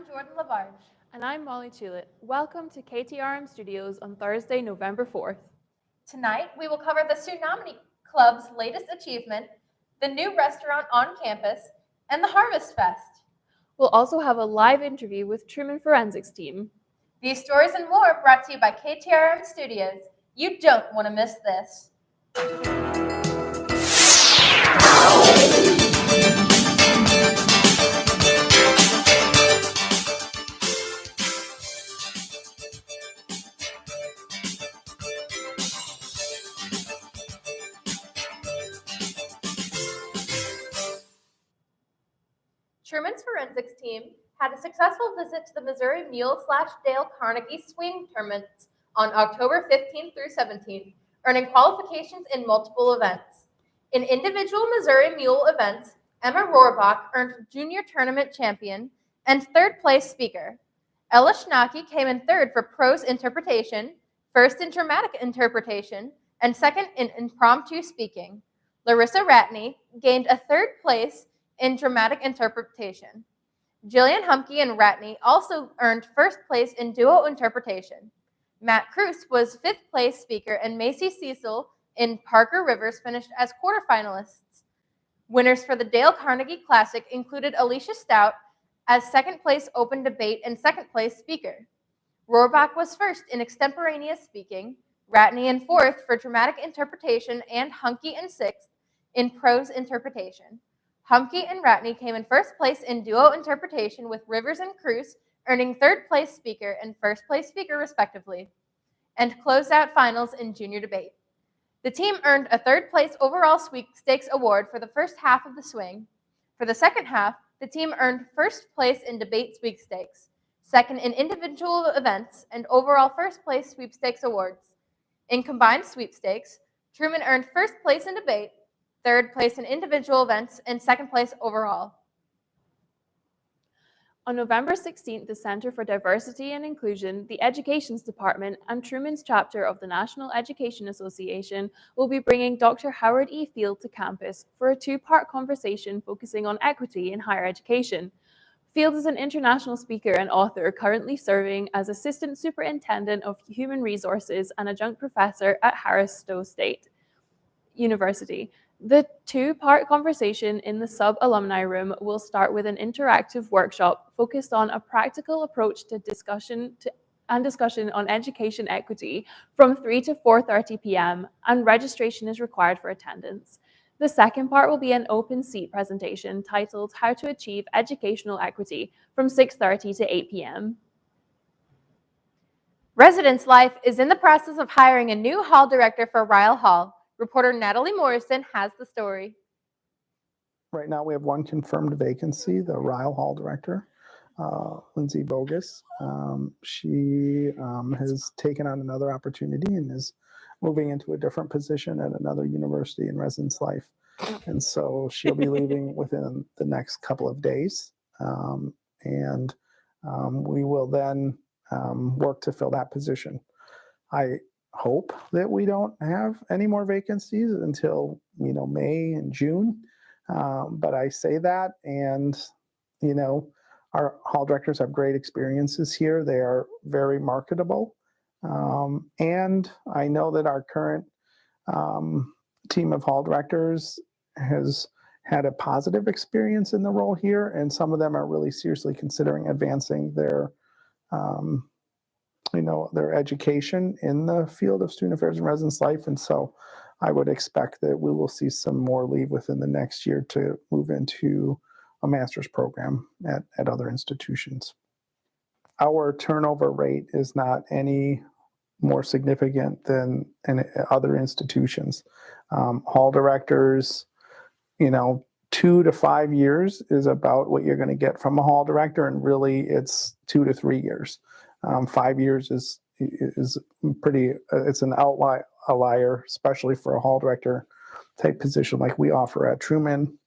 Jordan Labarge. And I'm Molly Tulip. Welcome to KTRM Studios on Thursday, November 4th. Tonight, we will cover the Tsunami Club's latest achievement, the new restaurant on campus, and the Harvest Fest. We'll also have a live interview with Truman Forensics team. These stories and more brought to you by KTRM Studios. You don't want to miss this. Truman's forensics team had a successful visit to the Missouri Mule/Dale Carnegie swing tournaments on October 15th through 17th, earning qualifications in multiple events. In individual Missouri Mule events, Emma Rohrbach earned junior tournament champion and third place speaker. Ella Schnacke came in third for prose interpretation, first in dramatic interpretation, and second in impromptu speaking. Larissa Ratney gained a third place in dramatic interpretation. Jillian Humke and Ratney also earned first place in duo interpretation. Matt Cruz was fifth place speaker, and Macy Cecil and Parker Rivers finished as quarterfinalists. Winners for the Dale Carnegie Classic included Alicia Stout as second place open debate and second place speaker. Rohrbach was first in extemporaneous speaking, Ratney in fourth for dramatic interpretation, and Humke in sixth in prose interpretation. Humke and Ratney came in first place in duo interpretation, with Rivers and Cruz earning third place speaker and first place speaker respectively, and closed out finals in junior debate. The team earned a third place overall sweepstakes award for the first half of the swing. For the second half, the team earned first place in debate sweepstakes, second in individual events, and overall first place sweepstakes awards. In combined sweepstakes, Truman earned first place in debate, third place in individual events, and second place overall. On November 16th, the Center for Diversity and Inclusion, the Educations Department, and Truman's chapter of the National Education Association will be bringing Dr. Howard E. Field to campus for a two-part conversation focusing on equity in higher education. Field is an international speaker and author currently serving as Assistant Superintendent of Human Resources and Adjunct Professor at Harris Stowe State University. The two-part conversation in the sub-alumni room will start with an interactive workshop focused on a practical approach to discussion on education equity from 3 to 4:30 p.m., and registration is required for attendance. The second part will be an open seat presentation titled How to Achieve Educational Equity from 6:30 to 8 p.m. Residence Life is in the process of hiring a new hall director for Ryle Hall. Reporter Natalie Morrison has the story. Right now, we have one confirmed vacancy, the Ryle Hall director, Lindsay Bogus. She has taken on another opportunity and is moving into a different position at another university in Residence Life. And so she'll be leaving within the next couple of days. We will then work to fill that position. I hope that we don't have any more vacancies until May and June, but I say that, and our hall directors have great experiences here. They are very marketable, and I know that our current team of hall directors has had a positive experience in the role here, and some of them are really seriously considering advancing their their education in the field of student affairs and residence life. And so I would expect that we will see some more leave within the next year to move into a master's program at other institutions. Our turnover rate is not any more significant than in other institutions. Hall directors, 2 to 5 years is about what you're going to get from a hall director, and really it's 2 to 3 years. 5 years is pretty. It's an outlier, especially for a hall director type position like we offer at Truman,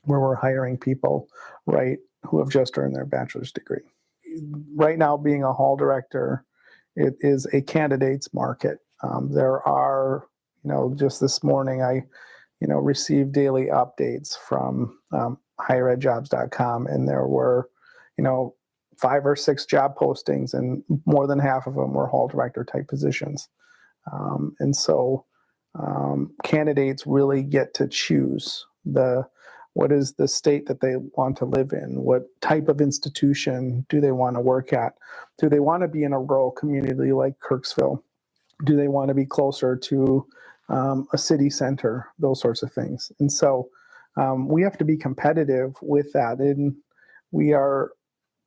where we're hiring people who have just earned their bachelor's degree. Right now, being a hall director, it is a candidate's market. There are, just this morning I, received daily updates from higheredjobs.com, and there were, 5 or 6 job postings, and more than half of them were hall director type positions. And so candidates really get to choose what is the state that they want to live in, what type of institution do they want to work at, do they want to be in a rural community like Kirksville, do they want to be closer to a city center, those sorts of things. And so we have to be competitive with that, and we are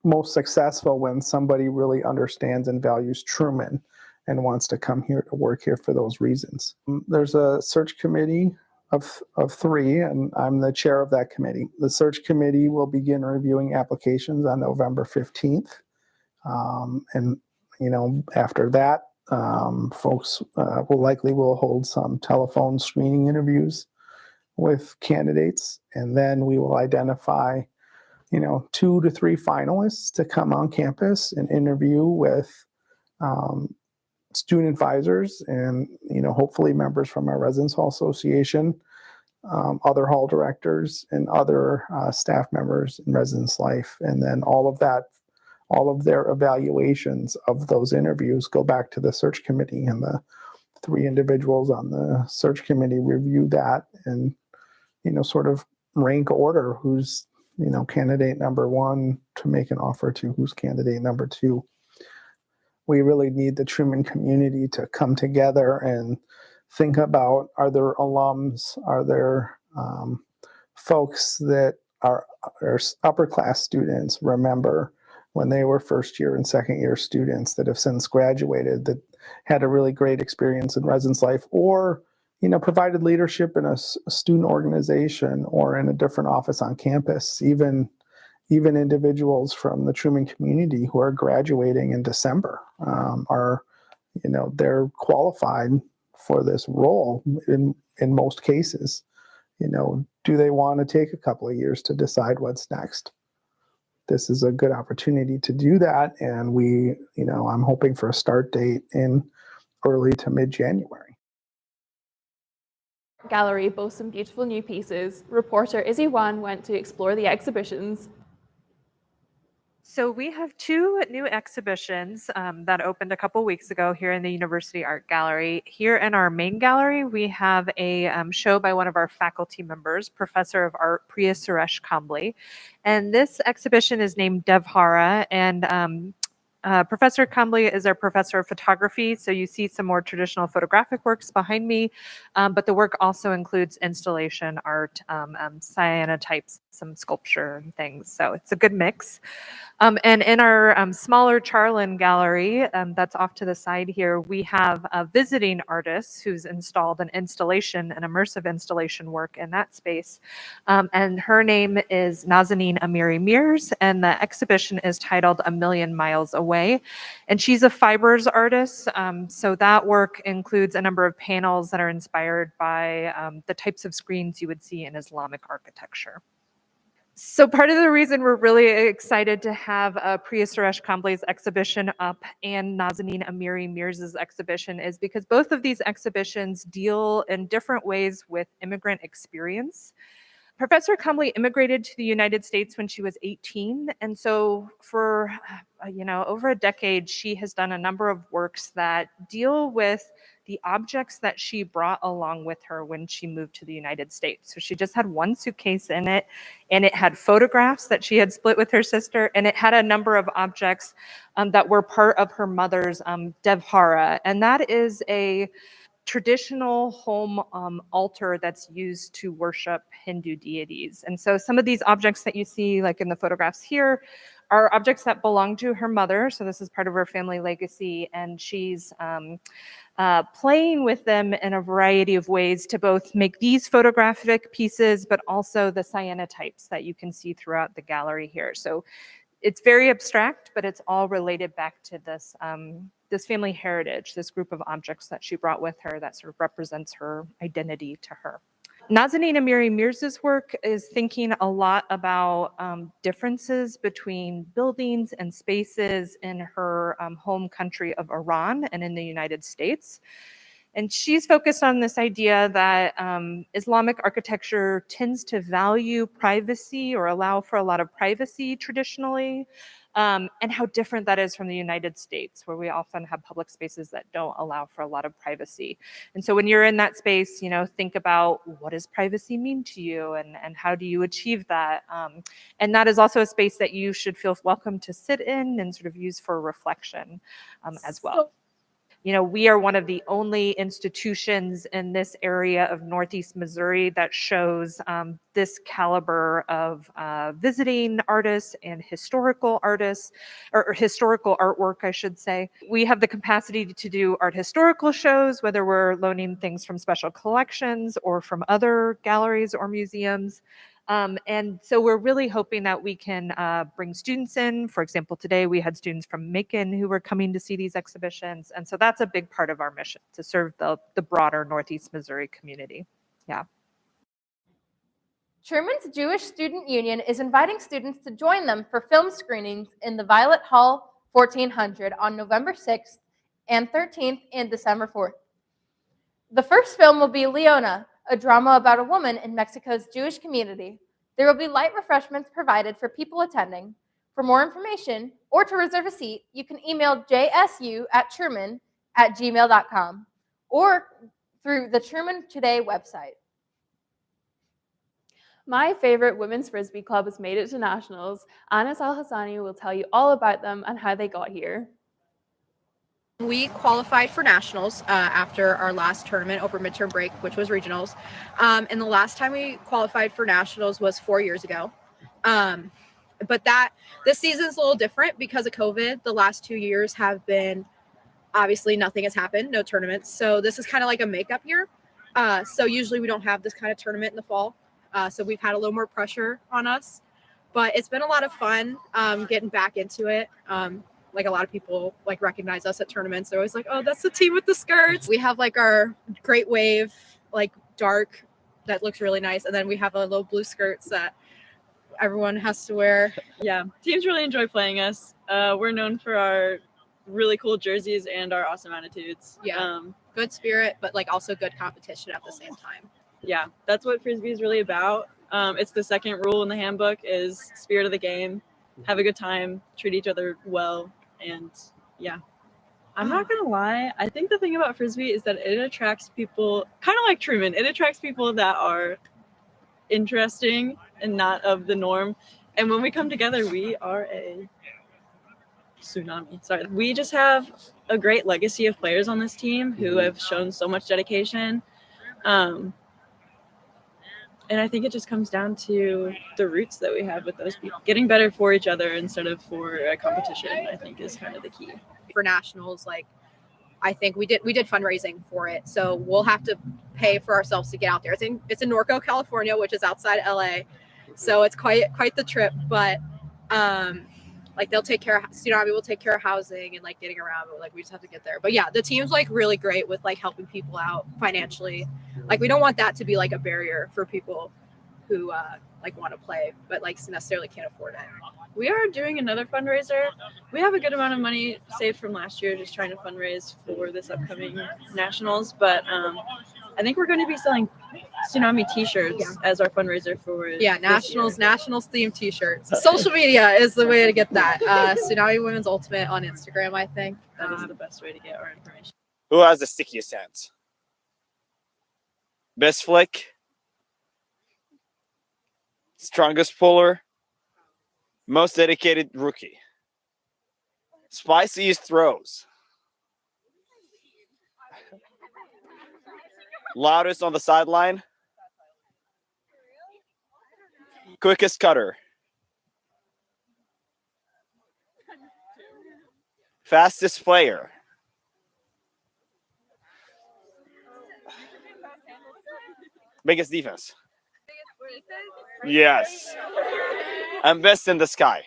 most successful when somebody really understands and values Truman and wants to come here to work here for those reasons. There's a search committee of 3, and I'm the chair of that committee. The search committee will begin reviewing applications on November 15th. And, after that, folks will hold some telephone screening interviews with candidates, and then we will identify 2 to 3 finalists to come on campus and interview with student advisors and hopefully members from our Residence Hall Association, other hall directors, and other staff members in residence life. And then all of their evaluations of those interviews go back to the search committee, and the 3 individuals on the search committee review that and sort of rank order who's candidate number 1 to make an offer to who's candidate number 2. We really need the Truman community to come together and think about, are there alums, are there folks that are upper class students, remember when they were first year and second year students that have since graduated, that had a really great experience in residence life, or provided leadership in a student organization or in a different office on campus, even individuals from the Truman community who are graduating in December they're qualified for this role in most cases. Do they want to take a couple of years to decide what's next? This is a good opportunity to do that, and I'm hoping for a start date in early to mid-January. Gallery boasts some beautiful new pieces. Reporter Izzy Wan went to explore the exhibitions. So we have 2 new exhibitions that opened a couple weeks ago here in the University Art Gallery. Here in our main gallery, we have a show by one of our faculty members, Professor of Art Priya Suresh Kambli. And this exhibition is named Devhara, and Professor Kambli is our professor of photography, so you see some more traditional photographic works behind me, but the work also includes installation art, cyanotypes, some sculpture and things, so it's a good mix. And in our smaller Charlin gallery, that's off to the side here, we have a visiting artist who's installed an immersive installation work in that space. And her name is Nazanin Amiri Mears, and the exhibition is titled A Million Miles Away. And she's a fibers artist, so that work includes a number of panels that are inspired by the types of screens you would see in Islamic architecture. So part of the reason we're really excited to have Priya Suresh Kambli's exhibition up and Nazanin Amiri Mears' exhibition is because both of these exhibitions deal in different ways with immigrant experience. Professor Kambli immigrated to the United States when she was 18, and so for over a decade, she has done a number of works that deal with the objects that she brought along with her when she moved to the United States. So she just had one suitcase in it, and it had photographs that she had split with her sister, and it had a number of objects that were part of her mother's Devhara, and that is a traditional home altar that's used to worship Hindu deities. And so some of these objects that you see, like in the photographs here, are objects that belong to her mother. So this is part of her family legacy, and she's playing with them in a variety of ways to both make these photographic pieces, but also the cyanotypes that you can see throughout the gallery here. So it's very abstract, but it's all related back to this this family heritage, this group of objects that she brought with her that sort of represents her identity to her. Nazanin Amiri Mears' work is thinking a lot about differences between buildings and spaces in her home country of Iran and in the United States. And she's focused on this idea that Islamic architecture tends to value privacy or allow for a lot of privacy traditionally, and how different that is from the United States, where we often have public spaces that don't allow for a lot of privacy. And so when you're in that space, think about, what does privacy mean to you, and how do you achieve that? And that is also a space that you should feel welcome to sit in and sort of use for reflection as well. We are one of the only institutions in this area of Northeast Missouri that shows this caliber of visiting artists and historical artists, or historical artwork, I should say. We have the capacity to do art historical shows, whether we're loaning things from special collections or from other galleries or museums. And so we're really hoping that we can bring students in. For example, today we had students from Macon who were coming to see these exhibitions. And so that's a big part of our mission, to serve the broader Northeast Missouri community. Yeah. Truman's Jewish Student Union is inviting students to join them for film screenings in the Violet Hall 1400 on November 6th and 13th and December 4th. The first film will be Leona, a drama about a woman in Mexico's Jewish community. There will be light refreshments provided for people attending. For more information or to reserve a seat, you can email jsu@truman@gmail.com or through the Truman Today website. My favorite women's frisbee club has made it to nationals. Anas Al-Hassani will tell you all about them and how they got here. We qualified for nationals after our last tournament over midterm break, which was regionals. And the last time we qualified for nationals was 4 years ago. But this season's a little different because of COVID. The last 2 years have been, obviously nothing has happened, no tournaments. So this is kind of like a makeup year. So usually we don't have this kind of tournament in the fall. So we've had a little more pressure on us. But it's been a lot of fun getting back into it. Like a lot of people recognize us at tournaments. They're always like, oh, that's the team with the skirts. We have our Great Wave, dark, that looks really nice. And then we have a little blue skirts that everyone has to wear. Yeah, teams really enjoy playing us. We're known for our really cool jerseys and our awesome attitudes. Yeah, good spirit, but also good competition at the same time. Yeah, that's what Frisbee is really about. It's the second rule in the handbook is spirit of the game. Have a good time, treat each other well. And yeah, I'm not gonna lie, I think the thing about Frisbee is that it attracts people, kind of like Truman, it attracts people that are interesting and not of the norm. And when we come together, we are a tsunami. Sorry, we just have a great legacy of players on this team who have shown so much dedication. And I think it just comes down to the roots that we have with those people. Getting better for each other instead of for a competition, I think, is kind of the key. For nationals, I think we did fundraising for it. So we'll have to pay for ourselves to get out there. It's in Norco, California, which is outside LA. So it's quite the trip. But they'll take care of, Tsunami will take care of housing and getting around, but we just have to get there. But yeah, the team's really great with helping people out financially. We don't want that to be a barrier for people who want to play but necessarily can't afford it. We are doing another fundraiser. We have a good amount of money saved from last year, just trying to fundraise for this upcoming nationals. But I think we're going to be selling Tsunami t-shirts as our fundraiser for nationals themed t-shirts. Social media is the way to get that. Tsunami Women's Ultimate on Instagram, I think. That is the best way to get our information. Who has the stickiest hands? Best flick? Strongest puller? Most dedicated rookie? Spiciest throws? Loudest on the sideline? Quickest cutter? Fastest player? Biggest defense? Yes. And best in the sky?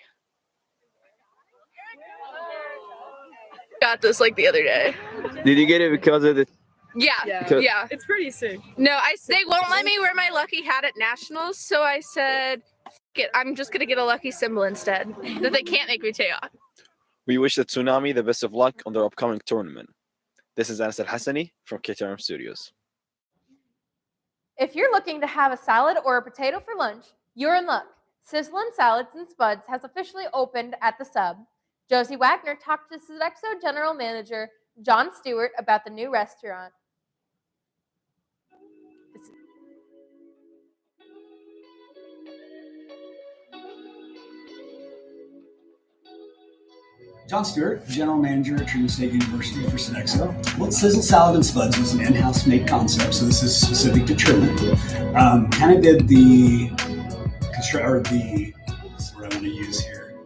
Got this the other day. Did you get it because of the? Yeah. It's pretty sick. No, they won't let me wear my lucky hat at nationals, so I said, I'm just gonna get a lucky symbol instead that they can't make me take off. We wish the Tsunami the best of luck on their upcoming tournament. This is Anas Al Hassani from KTRM Studios. If you're looking to have a salad or a potato for lunch, you're in luck. Sizzlin' Salads and Spuds has officially opened at the Sub. Josie Wagner talked to Sodexo General Manager John Stewart about the new restaurant. John Stewart, General Manager at Truman State University for Sodexo. Well, Sizzle Salad and Spuds was an in-house made concept, so this is specific to Truman. Kind of did the what's the word I want to use here?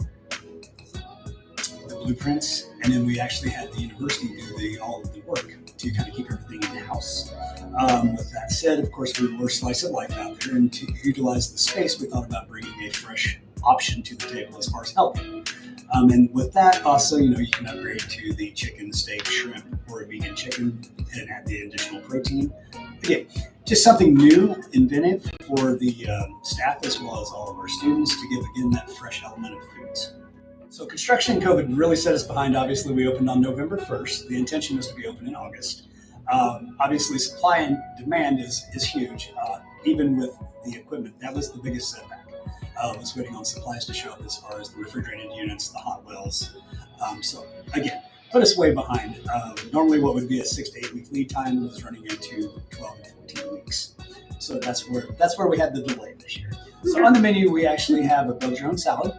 The blueprints, and then we actually had the university do all of the work to kind of keep everything in-house. With that said, of course, we were slice of life out there, and to utilize the space, we thought about bringing a fresh option to the table as far as healthy. And with that, also, you can upgrade to the chicken, steak, shrimp, or a vegan chicken and add the additional protein. Again, just something new, inventive for the staff as well as all of our students to give, again, that fresh element of foods. So construction and COVID really set us behind. Obviously, we opened on November 1st. The intention was to be open in August. Obviously, supply and demand is huge, even with the equipment. That was the biggest setback. Was waiting on supplies to show up as far as the refrigerated units, the hot wells. So again, put us way behind. Normally what would be a 6 to 8 week lead time was running into 12 to 14 weeks. So that's where we had the delay this year. So on the menu, we actually have a build your own salad.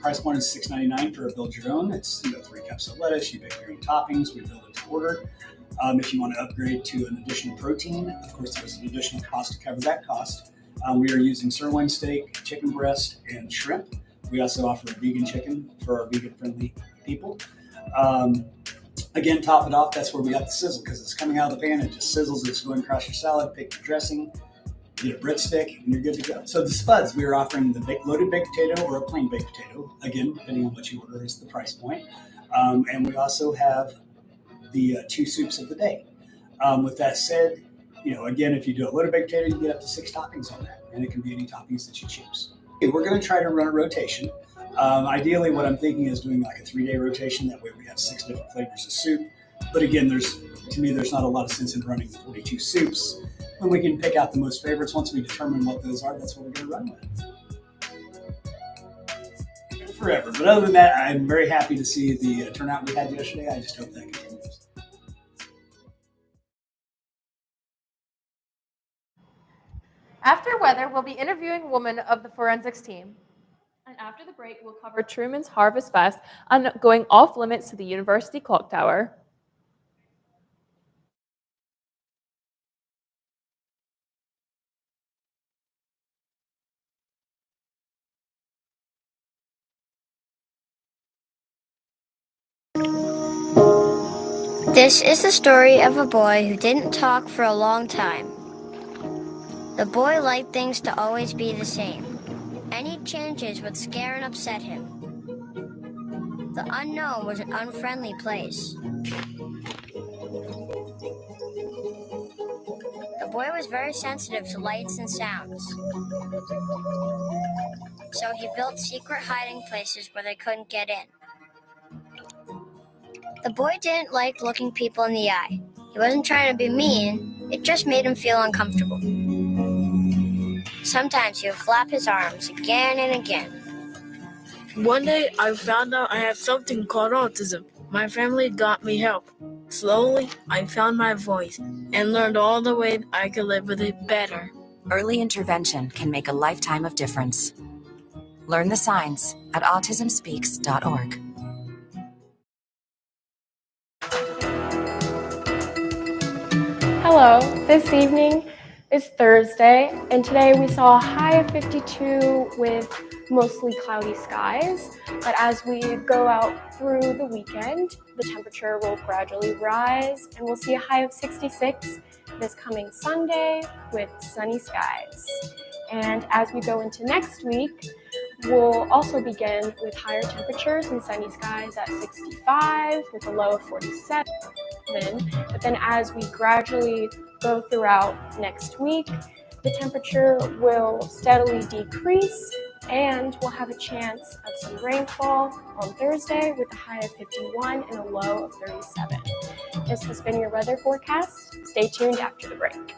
Price point is $6.99 for a build your own. It's 3 cups of lettuce. You make your own toppings. We build it to order. If you want to upgrade to an additional protein, of course, there's an additional cost to cover that cost. We are using sirloin steak, chicken breast, and shrimp. We also offer a vegan chicken for our vegan-friendly people. Again, top it off, that's where we got the sizzle, because it's coming out of the pan, it just sizzles, it's going across your salad, pick your dressing, get a breadstick, and you're good to go. So the spuds, we are offering the loaded baked potato or a plain baked potato. Again, depending on what you order is the price point. And we also have the 2 soups of the day. With that said, again, if you do a loaded baked potato, you get up to 6 toppings on that, and it can be any toppings that you choose. Okay, we're going to try to run a rotation. Ideally, what I'm thinking is doing like a 3-day rotation. That way we have 6 different flavors of soup. But again, to me, there's not a lot of sense in running 42 soups. When we can pick out the most favorites, once we determine what those are, that's what we're going to run with. Forever. But other than that, I'm very happy to see the turnout we had yesterday. I just hope that continues. After weather, we'll be interviewing women of the forensics team. And after the break, we'll cover Truman's Harvest Fest and going off limits to the University Clock Tower. This is the story of a boy who didn't talk for a long time. The boy liked things to always be the same. Any changes would scare and upset him. The unknown was an unfriendly place. The boy was very sensitive to lights and sounds. So he built secret hiding places where they couldn't get in. The boy didn't like looking people in the eye. He wasn't trying to be mean, it just made him feel uncomfortable. Sometimes he would flap his arms again and again. One day, I found out I had something called autism. My family got me help. Slowly, I found my voice and learned all the ways I could live with it better. Early intervention can make a lifetime of difference. Learn the signs at autismspeaks.org. Hello, this evening is Thursday, and today we saw a high of 52 with mostly cloudy skies. But as we go out through the weekend, the temperature will gradually rise, and we'll see a high of 66 this coming Sunday with sunny skies. And as we go into next week, we'll also begin with higher temperatures and sunny skies at 65 with a low of 47. But then as we gradually go throughout next week, the temperature will steadily decrease and we'll have a chance of some rainfall on Thursday with a high of 51 and a low of 37. This has been your weather forecast. Stay tuned after the break.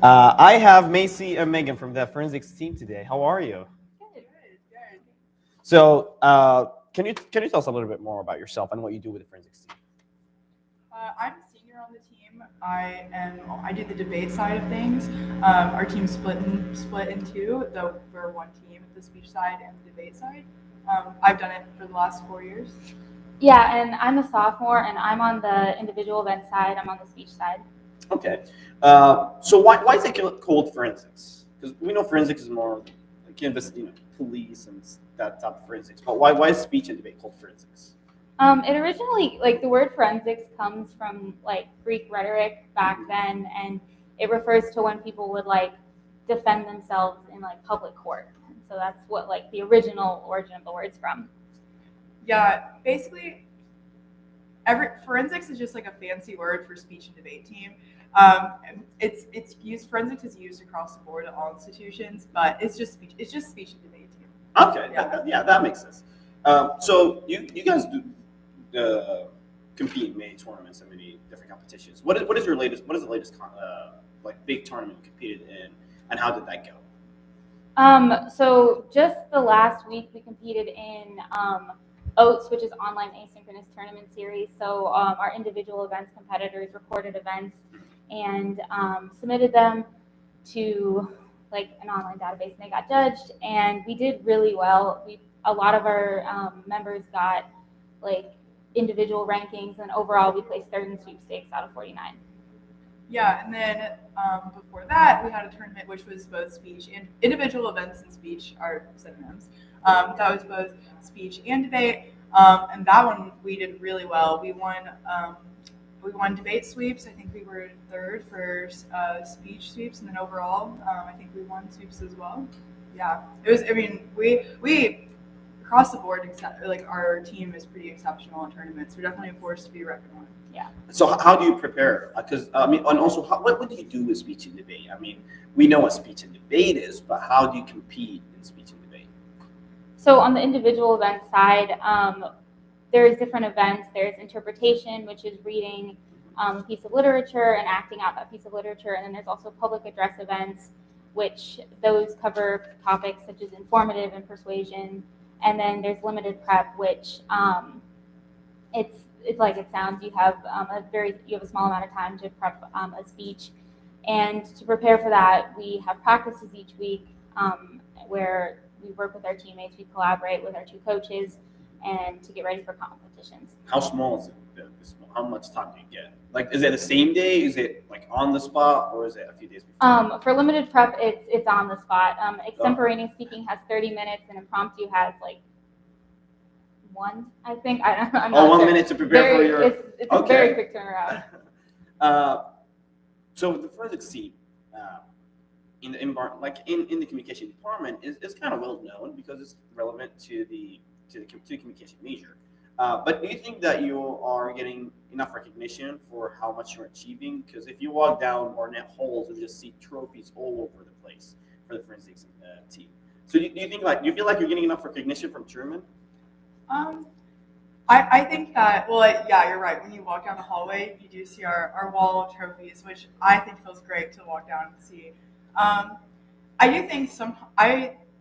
I have Macy and Megan from the forensics team today. How are you? Good. So, can you tell us a little bit more about yourself and what you do with the forensics team? I'm a senior on the team. I do the debate side of things. Our team's split in two, though we're one team, the speech side and the debate side. I've done it for the last 4 years. Yeah, and I'm a sophomore, and I'm on the individual event side. I'm on the speech side. Okay. So why is it called forensics? Because we know forensics is more like police and that type of forensics. But why is speech and debate called forensics? It originally, the word forensics comes from Greek rhetoric back then, and it refers to when people would defend themselves in public court. And so that's what the original origin of the word's from. Yeah, basically, forensics is just a fancy word for speech and debate team. It's used. Forensics is used across the board at all institutions, but it's just speech and debate team. Okay, yeah, that makes sense. So you guys do compete in many tournaments and many different competitions. What is the latest big tournament you competed in, and how did that go? So just the last week we competed in OATS, which is online asynchronous tournament series. So our individual events competitors recorded events and submitted them to an online database, and they got judged, and we did really well. A lot of our members got individual rankings, and overall we placed third in sweepstakes out of 49. Yeah, and then before that we had a tournament which was both speech and individual events, and speech are synonyms. That was both speech and debate, and that one we did really well. We won debate sweeps. I think we were third for speech sweeps, and then overall, I think we won sweeps as well. Yeah, it was. I mean, we across the board, our team is pretty exceptional in tournaments. We're definitely a force to be reckoned with. Yeah. So how do you prepare? Because and also, what do you do with speech and debate? I mean, we know what speech and debate is, but how do you compete in speech and debate? So on the individual event side, there's different events. There's interpretation, which is reading a piece of literature and acting out that piece of literature. And then there's also public address events, which those cover topics such as informative and persuasion. And then there's limited prep, which it's like it sounds. You have a small amount of time to prep a speech, and to prepare for that, we have practices each week where we work with our teammates. We collaborate with our two coaches, and to get ready for competitions. How small is it? How much time do you get? Is it the same day? Is it on the spot, or is it a few days before? For limited prep, it's on the spot. Extemporaneous speaking has 30 minutes, and impromptu has one, I think. I'm not 1 sure. minute to prepare for your. It's a very quick turnaround. So the forensics team in the communication department is kind of well known because it's relevant to the communication major. But do you think that you are getting enough recognition for how much you're achieving? Because if you walk down Barnett halls, you'll just see trophies all over the place for the forensics team. So do you think you feel like you're getting enough recognition from Truman? I think that, yeah, you're right. When you walk down the hallway, you do see our wall of trophies, which I think feels great to walk down and see. I do think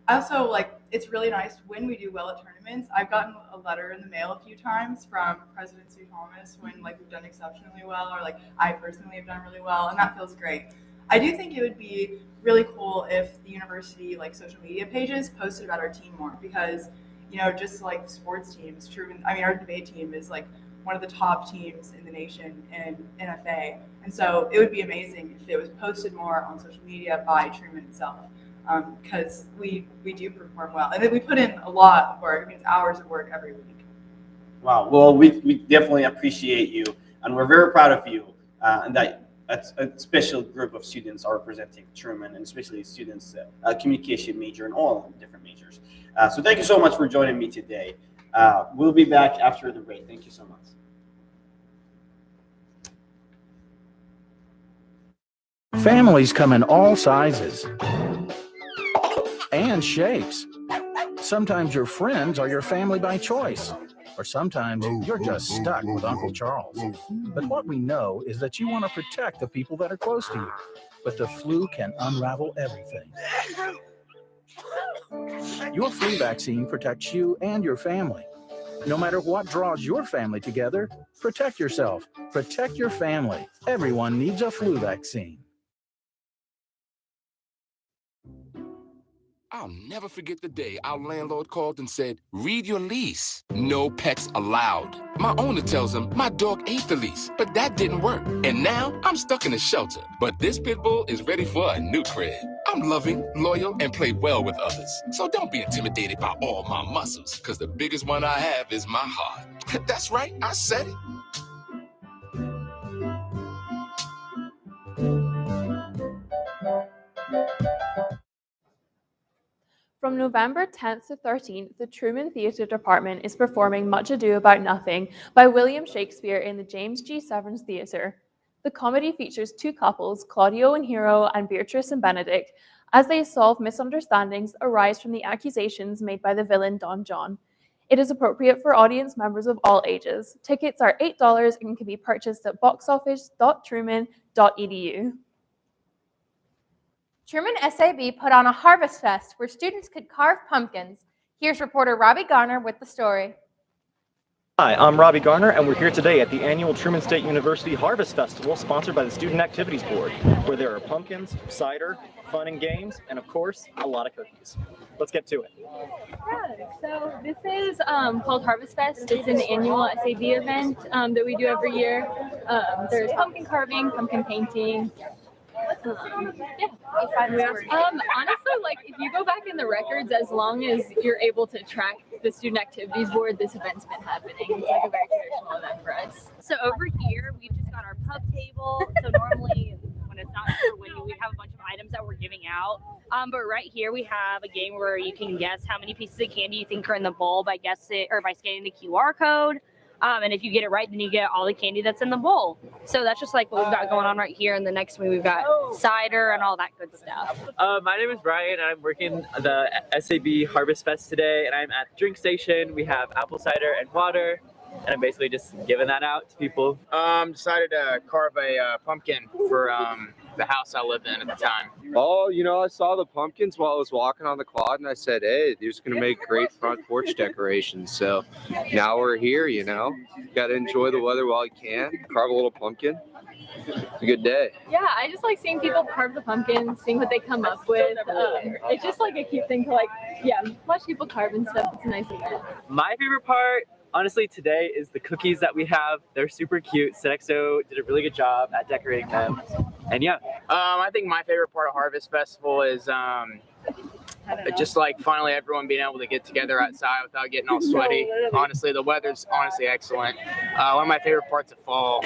Also, like, it's really nice when we do well at tournaments. I've gotten a letter in the mail a few times from President Sue Thomas when, like, we've done exceptionally well, or like I personally have done really well, and that feels great. I do think it would be really cool if the university, like, social media pages posted about our team more, because, you know, just like sports teams, our debate team is like one of the top teams in the nation in NFA, and so it would be amazing if it was posted more on social media by Truman itself. Because we do perform well, and then we put in a lot of work. I mean, it's hours of work every week. Wow. Well, we definitely appreciate you, and we're very proud of you, and that a special group of students are representing Truman, and especially students communication major and all different majors. So thank you so much for joining me today. We'll be back after the break. Thank you so much. Families come in all sizes and shapes. Sometimes your friends are your family by choice, or sometimes you're just stuck with Uncle Charles. But what we know is that you want to protect the people that are close to you, but the flu can unravel everything. Your flu vaccine protects you and your family. No matter what draws your family together, protect yourself, protect your family. Everyone needs a flu vaccine. I'll never forget the day our landlord called and said, read your lease. No pets allowed. My owner tells him my dog ate the lease, but that didn't work. And now I'm stuck in a shelter. But this pit bull is ready for a new crib. I'm loving, loyal, and play well with others. So don't be intimidated by all my muscles, because the biggest one I have is my heart. That's right, I said it. From November 10th to 13th, the Truman Theatre Department is performing Much Ado About Nothing by William Shakespeare in the James G. Severns Theatre. The comedy features two couples, Claudio and Hero and Beatrice and Benedict, as they solve misunderstandings arise from the accusations made by the villain Don John. It is appropriate for audience members of all ages. Tickets are $8 and can be purchased at boxoffice.truman.edu. Truman SAB put on a harvest fest where students could carve pumpkins. Here's reporter Robbie Garner with the story. Hi, I'm Robbie Garner, and we're here today at the annual Truman State University Harvest Festival, sponsored by the Student Activities Board, where there are pumpkins, cider, fun and games, and of course, a lot of cookies. Let's get to it. Yeah, so this is called Harvest Fest. It's an annual SAB event that we do every year. There's pumpkin carving, pumpkin painting. Honestly, like, if you go back in the records, as long as you're able to track the Student Activities Board, this event's been happening. It's like a very traditional event for us. So over here, we've just got our pub table. So normally, when it's not super windy, we have a bunch of items that we're giving out. But right here, we have a game where you can guess how many pieces of candy you think are in the bowl by scanning the QR code. And if you get it right, then you get all the candy that's in the bowl. So that's just like what we've got going on right here. And the next one, we've got cider and all that good stuff. My name is Brian. I'm working the SAB Harvest Fest today, and I'm at the drink station. We have apple cider and water, and I'm basically just giving that out to people. Decided to carve a pumpkin for the house I lived in at the time. Oh, you know, I saw the pumpkins while I was walking on the quad, and I said, hey, these are going to make great front porch decorations. So now we're here, you know. Got to enjoy the weather while you can. Carve a little pumpkin. It's a good day. Yeah, I just like seeing people carve the pumpkins, seeing what they come up with. It's just like a cute thing to watch people carve and stuff. It's a nice event. My favorite part, honestly, today is the cookies that we have. They're super cute. Sodexo did a really good job at decorating them. And yeah. I think my favorite part of Harvest Festival is just like finally everyone being able to get together outside without getting all sweaty. Honestly, the weather's honestly excellent. One of my favorite parts of fall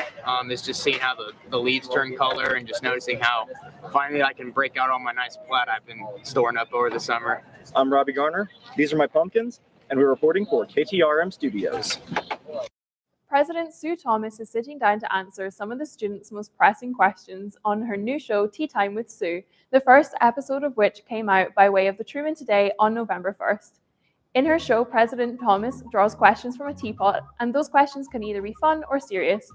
is just seeing how the leaves turn color and just noticing how finally I can break out all my nice plaid I've been storing up over the summer. I'm Robbie Garner. These are my pumpkins, and we're reporting for KTRM Studios. President Sue Thomas is sitting down to answer some of the students' most pressing questions on her new show, Tea Time with Sue, the first episode of which came out by way of the Truman Today on November 1st. In her show, President Thomas draws questions from a teapot, and those questions can either be fun or serious.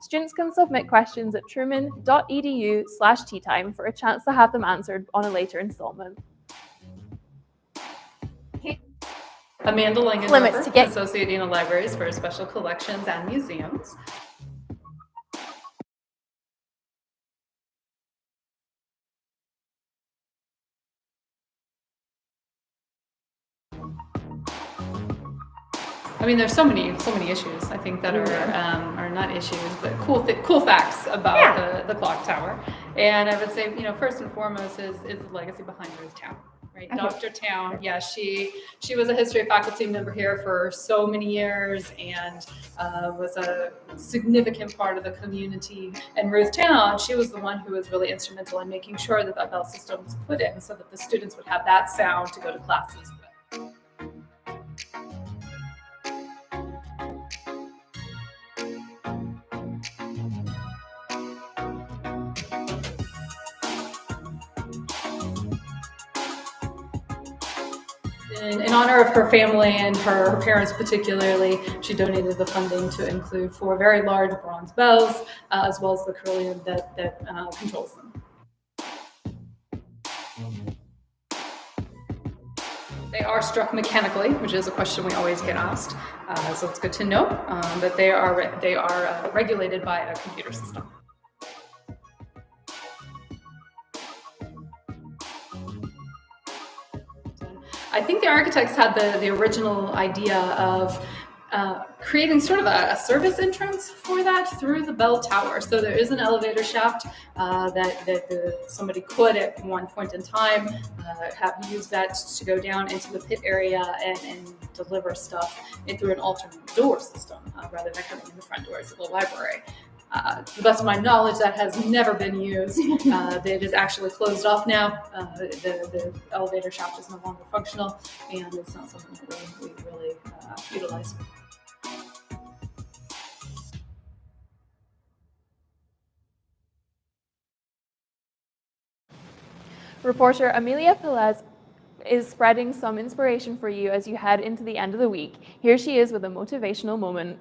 Students can submit questions at truman.edu/teatime for a chance to have them answered on a later installment. Amanda Limits Langendorfer, to get Associate Dean of Libraries for Special Collections and Museums. I mean, there's so many issues I think that are not issues, but cool facts about the clock tower. And I would say, first and foremost is the legacy behind Ruth Town, right? Okay. Dr. Town, yeah, she was a history faculty member here for so many years and was a significant part of the community. And Ruth Town, she was the one who was really instrumental in making sure that bell system was put in so that the students would have that sound to go to classes with. In honor of her family and her parents particularly, she donated the funding to include 4 very large bronze bells, as well as the carillon that controls them. They are struck mechanically, which is a question we always get asked, so it's good to know that they are regulated by a computer system. I think the architects had the original idea of creating sort of a service entrance for that through the bell tower. So there is an elevator shaft that somebody could at one point in time have used that to go down into the pit area and deliver stuff in through an alternate door system rather than coming in the front doors of the library. To the best of my knowledge, that has never been used. It is actually closed off now. The elevator shaft is no longer functional, and it's not something that we really utilize. Reporter Amelia Pelez is spreading some inspiration for you as you head into the end of the week. Here she is with a motivational moment.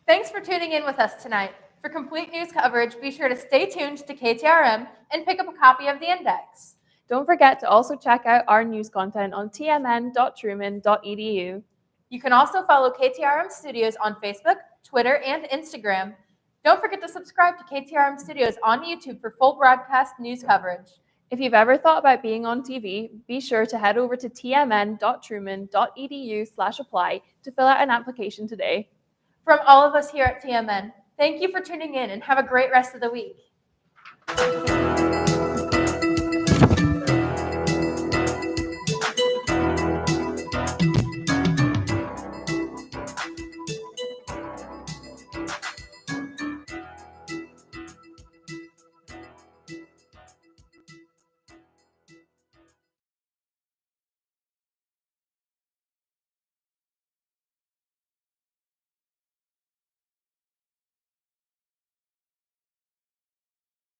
Thanks for tuning in with us tonight. For complete news coverage, be sure to stay tuned to KTRM and pick up a copy of the index. Don't forget to also check out our news content on tmn.truman.edu. You can also follow KTRM Studios on Facebook, Twitter, and Instagram. Don't forget to subscribe to KTRM Studios on YouTube for full broadcast news coverage. If you've ever thought about being on TV, be sure to head over to tmn.truman.edu/apply to fill out an application today. From all of us here at TMN, thank you for tuning in and have a great rest of the week.